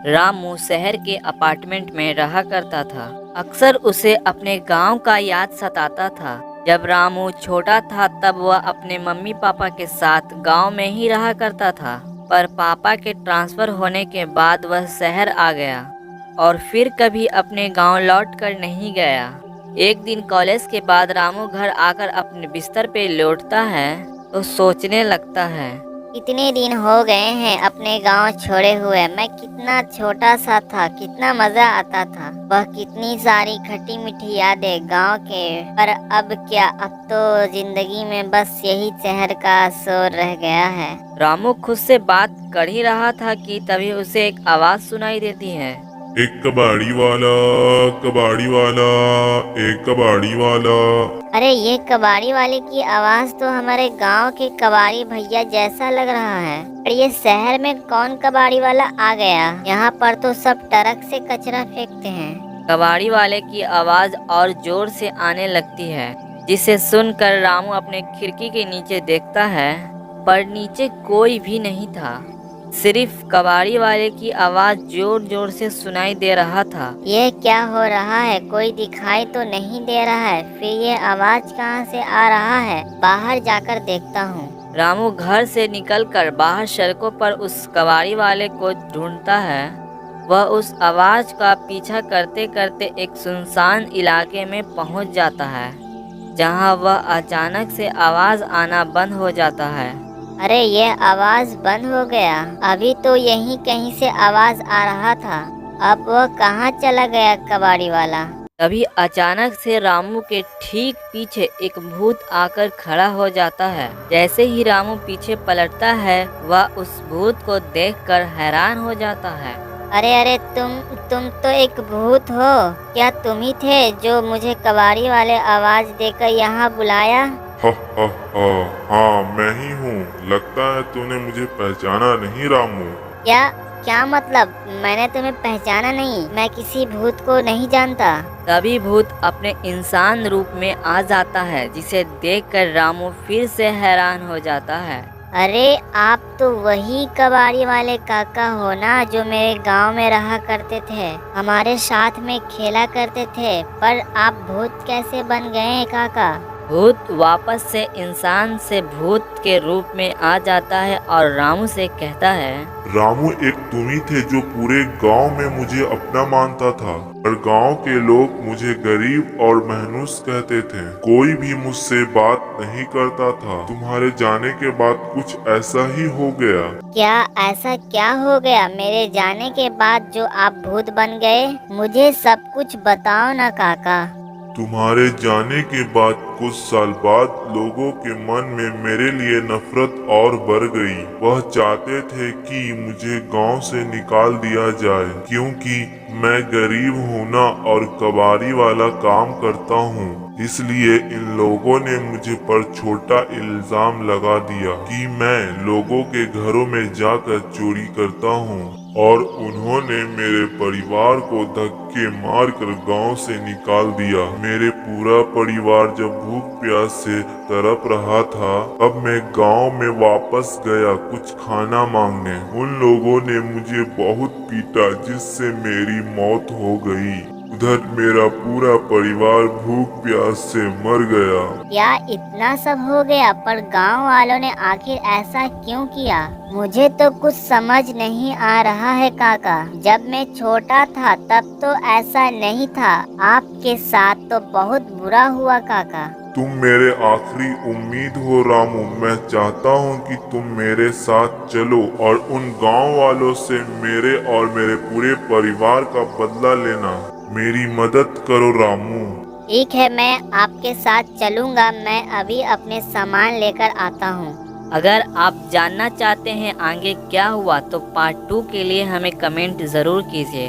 रामू शहर के अपार्टमेंट में रहा करता था। अक्सर उसे अपने गांव का याद सताता था। जब रामू छोटा था तब वह अपने मम्मी पापा के साथ गांव में ही रहा करता था। पर पापा के ट्रांसफर होने के बाद वह शहर आ गया और फिर कभी अपने गांव लौट कर नहीं गया। एक दिन कॉलेज के बाद रामू घर आकर अपने बिस्तर पे लौटता है तो सोचने लगता है, कितने दिन हो गए हैं अपने गांव छोड़े हुए। मैं कितना छोटा सा था, कितना मजा आता था। वह कितनी सारी खट्टी मीठी यादें गांव के। पर अब क्या, अब तो जिंदगी में बस यही शहर का शोर रह गया है। रामू खुद से बात कर ही रहा था कि तभी उसे एक आवाज सुनाई देती है। एक कबाड़ी वाला, एक कबाड़ी वाला। अरे ये कबाड़ी वाले की आवाज तो हमारे गांव के कबाड़ी भैया जैसा लग रहा है। पर ये शहर में कौन कबाड़ी वाला आ गया? यहाँ पर तो सब ट्रक से कचरा फेंकते हैं। कबाड़ी वाले की आवाज और जोर से आने लगती है, जिसे सुनकर रामू अपने खिड़की के नीचे देखता है, पर नीचे कोई भी नहीं था। सिर्फ कबाड़ी वाले की आवाज जोर जोर से सुनाई दे रहा था। ये क्या हो रहा है? कोई दिखाई तो नहीं दे रहा है। फिर ये आवाज कहाँ से आ रहा है? बाहर जाकर देखता हूँ। रामू घर से निकलकर बाहर सड़कों पर उस कबाड़ी वाले को ढूंढता है। वह उस आवाज का पीछा करते करते एक सुनसान इलाके में पहुंच जाता है, जहां वह अचानक से आवाज आना बंद हो जाता है। अरे ये आवाज बंद हो गया। अभी तो यहीं कहीं से आवाज आ रहा था। अब वह कहाँ चला गया कबाड़ी वाला? तभी अचानक से रामू के ठीक पीछे एक भूत आकर खड़ा हो जाता है। जैसे ही रामू पीछे पलटता है, वह उस भूत को देखकर हैरान हो जाता है। अरे अरे, तुम तो एक भूत हो। क्या तुम ही थे जो मुझे कबाड़ी वाले आवाज देकर यहाँ बुलाया? हा हा हा, हाँ मैं ही हूँ। लगता है तूने मुझे पहचाना नहीं रामू। क्या क्या मतलब? मैंने तुम्हें पहचाना नहीं। मैं किसी भूत को नहीं जानता। तभी भूत अपने इंसान रूप में आ जाता है, जिसे देखकर रामू फिर से हैरान हो जाता है। अरे आप तो वही कबाड़ी वाले काका हो ना, जो मेरे गांव में रहा करते थे, हमारे साथ में खेला करते थे। पर आप भूत कैसे बन गए हैं काका? भूत वापस से इंसान से भूत के रूप में आ जाता है और रामू से कहता है, रामू एक तुम ही थे जो पूरे गांव में मुझे अपना मानता था। पर गांव के लोग मुझे गरीब और महनूस कहते थे। कोई भी मुझसे बात नहीं करता था। तुम्हारे जाने के बाद कुछ ऐसा ही हो गया। क्या ऐसा क्या हो गया मेरे जाने के बाद जो आप भूत बन गए? मुझे सब कुछ बताओ ना काका। तुम्हारे जाने के बाद कुछ साल बाद लोगों के मन में मेरे लिए नफरत और बढ़ गई। वह चाहते थे कि मुझे गांव से निकाल दिया जाए, क्योंकि मैं गरीब हूँ ना और कबाड़ी वाला काम करता हूँ। इसलिए इन लोगों ने मुझे पर छोटा इल्जाम लगा दिया कि मैं लोगों के घरों में जाकर चोरी करता हूँ, और उन्होंने मेरे परिवार को धक्के मारकर गांव से निकाल दिया। मेरे पूरा परिवार जब भूख प्यास से तड़प रहा था, तब मैं गांव में वापस गया कुछ खाना मांगने। उन लोगों ने मुझे बहुत पीटा, जिससे मेरी मौत हो गई। उधर मेरा पूरा परिवार भूख प्यास से मर गया। क्या इतना सब हो गया? पर गांव वालों ने आखिर ऐसा क्यों किया? मुझे तो कुछ समझ नहीं आ रहा है काका। जब मैं छोटा था तब तो ऐसा नहीं था। आपके साथ तो बहुत बुरा हुआ काका। तुम मेरे आखिरी उम्मीद हो रामू। मैं चाहता हूँ कि तुम मेरे साथ चलो और उन गांव वालों से मेरे और मेरे पूरे परिवार का बदला लेना। मेरी मदद करो रामू। ठीक है, मैं आपके साथ चलूंगा। मैं अभी अपने सामान लेकर आता हूँ। अगर आप जानना चाहते हैं आगे क्या हुआ तो पार्ट 2 के लिए हमें कमेंट ज़रूर कीजिए।